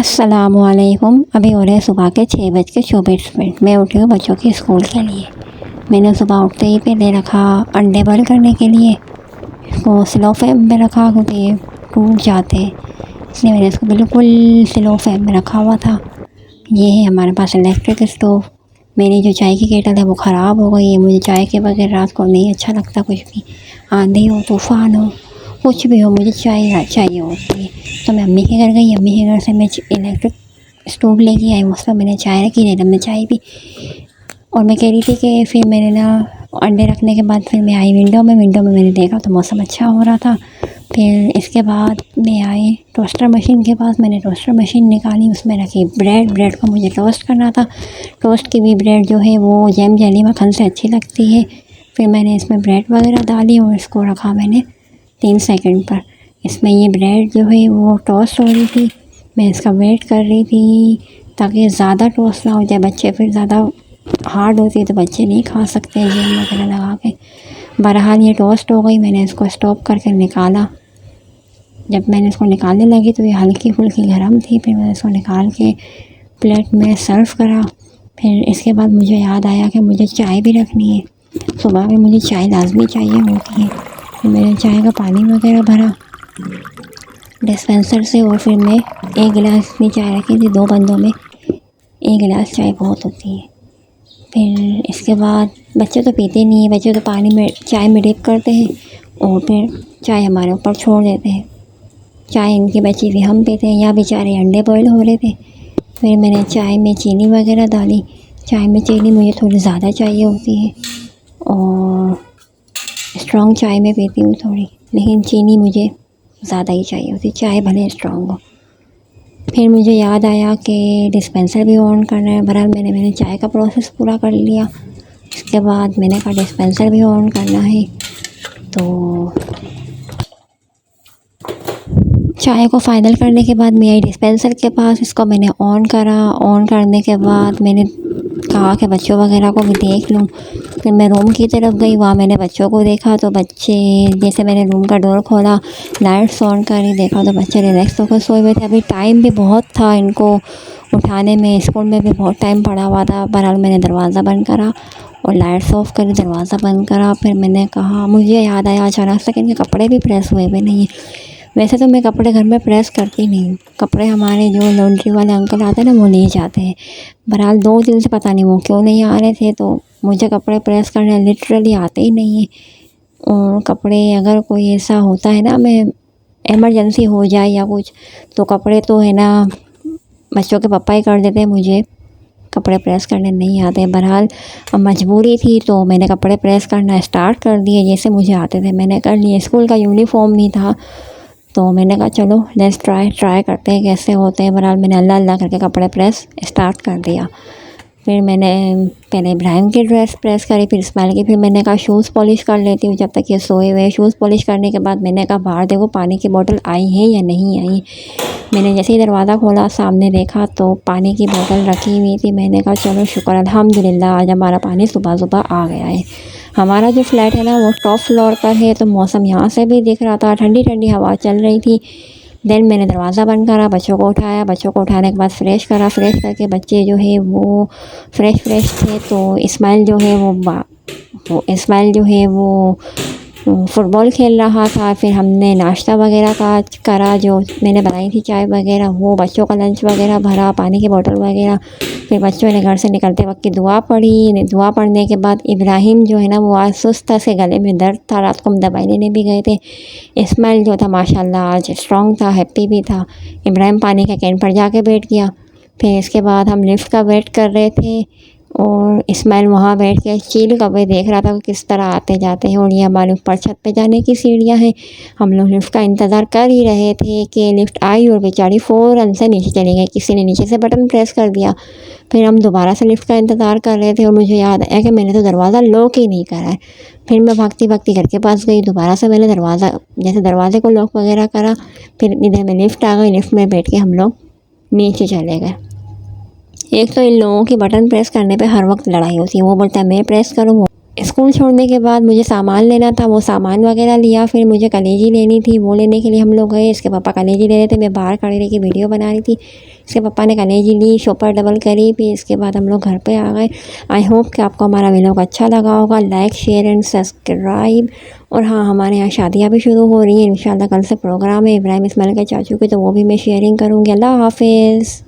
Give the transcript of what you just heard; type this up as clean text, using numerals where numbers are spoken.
अस्सलामुअलैकुम। अभी हो रहे सुबह के 6:24। मैं उठी हूँ बच्चों के स्कूल के लिए। मैंने सुबह उठते ही पे दे रखा अंडे बॉयल करने के लिए। इसको स्लो फ्लेम में रखा क्योंकि ये टूट जाते, इसलिए मैंने इसको बिल्कुल स्लो फ्लेम में रखा हुआ था। ये है हमारे पास इलेक्ट्रिक स्टोव। मेरी जो चाय की केटल है वो ख़राब हो गई है। मुझे चाय के बगैर रात को नहीं अच्छा लगता। कुछ भी आंधी हो, तूफ़ान हो, कुछ भी हो, मुझे चाय चाहिए होती है। तो मैं अम्मी के घर गई। अम्मी के घर से मैं इलेक्ट्रिक स्टोव लेके आई। उस पर मैंने चाय रखी, नहीं मैं चाय पी। और मैं कह रही थी कि फिर मैंने ना अंडे रखने के बाद फिर मैं आई विंडो में मैंने देखा तो मौसम अच्छा हो रहा था। फिर इसके बाद मैं आई टोस्टर मशीन के पास। मैंने टोस्टर मशीन निकाली, उसमें रखी ब्रेड को मुझे टोस्ट करना था। टोस्ट की भी ब्रेड जो है वो जैम जेली मक्खन से अच्छी लगती है। फिर मैंने इसमें ब्रेड वगैरह डाली और इसको रखा मैंने 3 सेकंड पर। इसमें ये ब्रेड जो है वो टोस्ट हो रही थी। मैं इसका वेट कर रही थी ताकि ज़्यादा टोस्ट ना हो जाए। बच्चे फिर ज़्यादा हार्ड होती है तो बच्चे नहीं खा सकते हैं जैम वगैरह लगा के। बहरहाल ये टोस्ट हो गई। मैंने इसको स्टॉप करके निकाला। जब मैंने इसको निकालने लगी तो ये हल्की फुल्की गर्म थी। फिर मैंने इसको निकाल के प्लेट में सर्व करा। फिर इसके बाद मुझे याद आया कि मुझे चाय भी रखनी है। सुबह में मुझे चाय लाजमी चाहिए होती है। फिर मैंने चाय का पानी वगैरह भरा डिस्पेंसर से और फिर मैं 1 गिलास में चाय रखी थी। 2 बंदों में 1 गिलास चाय बहुत होती है। फिर इसके बाद बच्चे तो पीते नहीं हैं। बच्चे तो पानी में चाय में डिप करते हैं और फिर चाय हमारे ऊपर छोड़ देते हैं। चाय इनकी बची हुई हम पीते हैं। या बेचारे अंडे बॉयल हो रहे थे। फिर मैंने चाय में चीनी वगैरह डाली। चाय में चीनी मुझे थोड़ी ज़्यादा चाहिए होती है और स्ट्रॉन्ग चाय में पीती हूँ थोड़ी, लेकिन चीनी मुझे ज़्यादा ही चाहिए होती, चाय भले स्ट्रॉन्ग हो। फिर मुझे याद आया कि डिस्पेंसर भी ऑन करना है। बहरहाल मैंने चाय का प्रोसेस पूरा कर लिया। इसके बाद मैंने कहा डिस्पेंसर भी ऑन करना है। तो चाय को फाइनल करने के बाद मैं आई डिस्पेंसर के पास। इसको मैंने ऑन करा। ऑन करने के बाद मैंने कहा कि बच्चों वगैरह को भी देख लूँ। फिर मैं रूम की तरफ गई। वहाँ मैंने बच्चों को देखा तो बच्चे, जैसे मैंने रूम का डोर खोला, लाइट्स ऑन करी, देखा तो बच्चे रिलैक्स होकर सोए हुए थे। अभी टाइम भी बहुत था इनको उठाने में। स्कूल में भी बहुत टाइम पड़ा हुआ था। बहरहाल मैंने दरवाज़ा बंद करा और लाइट्स ऑफ करी, दरवाज़ा बंद करा। फिर मैंने कहा, मुझे याद आया अचानक से कि इनके कपड़े भी प्रेस हुए हुए नहीं हैं। वैसे तो मैं कपड़े घर में प्रेस करती नहीं हूँ। कपड़े हमारे जो लॉन्ड्री वाले अंकल आते हैं ना वो ले जाते हैं। बहरहाल 2 दिन से पता नहीं वो क्यों नहीं आ रहे थे, तो मुझे कपड़े प्रेस करने लिटरली आते ही नहीं है। और कपड़े अगर कोई ऐसा होता है ना, मैं इमरजेंसी हो जाए या कुछ, तो कपड़े तो है ना बच्चों के पापा ही कर देते हैं। मुझे कपड़े प्रेस करने नहीं आते। बहरहाल अब मजबूरी थी तो मैंने कपड़े प्रेस करना स्टार्ट कर दिए। जैसे मुझे आते थे मैंने कर लिए। स्कूल का यूनिफॉर्म नहीं था तो मैंने कहा चलो लेट्स ट्राई करते हैं कैसे होते हैं। बहरहाल मैंने अल्लाह अल्लाह करके कपड़े प्रेस स्टार्ट कर दिया। फिर मैंने पहले इब्राहिम की ड्रेस प्रेस करी, फिर इस्माइल की। फिर मैंने कहा शूज़ पॉलिश कर लेती हूँ जब तक ये सोए हुए। शूज़ पॉलिश करने के बाद मैंने कहा बाहर देखो पानी की बोतल आई है या नहीं आई। मैंने जैसे ही दरवाज़ा खोला सामने देखा तो पानी की बोतल रखी हुई थी। मैंने कहा चलो शुक्र अल्हम्दुलिल्लाह आज हमारा पानी सुबह सुबह आ गया है। हमारा जो फ्लैट है ना वो टॉप फ्लोर पर है तो मौसम यहाँ से भी दिख रहा था, ठंडी ठंडी हवा चल रही थी। देन मैंने दरवाज़ा बंद करा, बच्चों को उठाया। बच्चों को उठाने के बाद फ्रेश करा। फ्रेश करके बच्चे जो है वो फ्रेश थे। तो इस्माइल जो है वो फ़ुटबॉल खेल रहा था। फिर हमने नाश्ता वगैरह का करा, जो मैंने बनाई थी चाय वगैरह, वो बच्चों का लंच वगैरह भरा, पानी की बोतल वगैरह। फिर बच्चों ने घर से निकलते वक्त की दुआ पढ़ी। दुआ पढ़ने के बाद इब्राहिम जो है ना वो आज सुस्त था, से गले में दर्द था, रात को हम दवाई लेने भी गए थे। इस्माइल जो था माशाल्लाह आज स्ट्रॉन्ग था, हैप्पी भी था। इब्राहिम पानी के कैन पर जाके बैठ गया। फिर इसके बाद हम लिफ्ट का वेट कर रहे थे और इस्माइल वहाँ बैठ के चील कौवे देख रहा था कि किस तरह आते जाते हैं। और ये हमारे ऊपर छत पे जाने की सीढ़ियाँ हैं। हम लोग लिफ्ट का इंतज़ार कर ही रहे थे कि लिफ्ट आई और बेचारी फ़ौरन से नीचे चली गई। किसी ने नीचे से बटन प्रेस कर दिया। फिर हम दोबारा से लिफ्ट का इंतज़ार कर रहे थे और मुझे याद आया कि मैंने तो दरवाज़ा लॉक ही नहीं करा है। फिर मैं भागती भागती घर के पास गई। दोबारा से मैंने दरवाज़े को लॉक वगैरह करा। फिर इधर में लिफ्ट आ गई। लिफ्ट में बैठ के हम लोग नीचे चले गए। एक तो इन लोगों की बटन प्रेस करने पे हर वक्त लड़ाई होती है। वो बोलता है मैं प्रेस करूँ, स्कूल छोड़ने के बाद मुझे सामान लेना था, वो सामान वगैरह लिया। फिर मुझे कलेजी लेनी थी, वो लेने के लिए हम लोग गए। इसके पापा कलेजी ले रहे थे, मैं बाहर खड़ी रह के वीडियो बना रही थी। इसके पापा ने कलेजी ली, शॉपर डबल करी। फिर इसके बाद हम लोग घर पे आ गए। आई होप कि आपको हमारा व्लॉग अच्छा लगा होगा। Like share and subscribe. और हाँ, हमारे यहाँ शादियाँ भी शुरू हो रही हैं इंशाल्लाह। कल से प्रोग्राम है इब्राहिम इस्माइल के चाचू के, तो वो भी मैं शेयरिंग करूँगी। अल्लाह हाफिज़।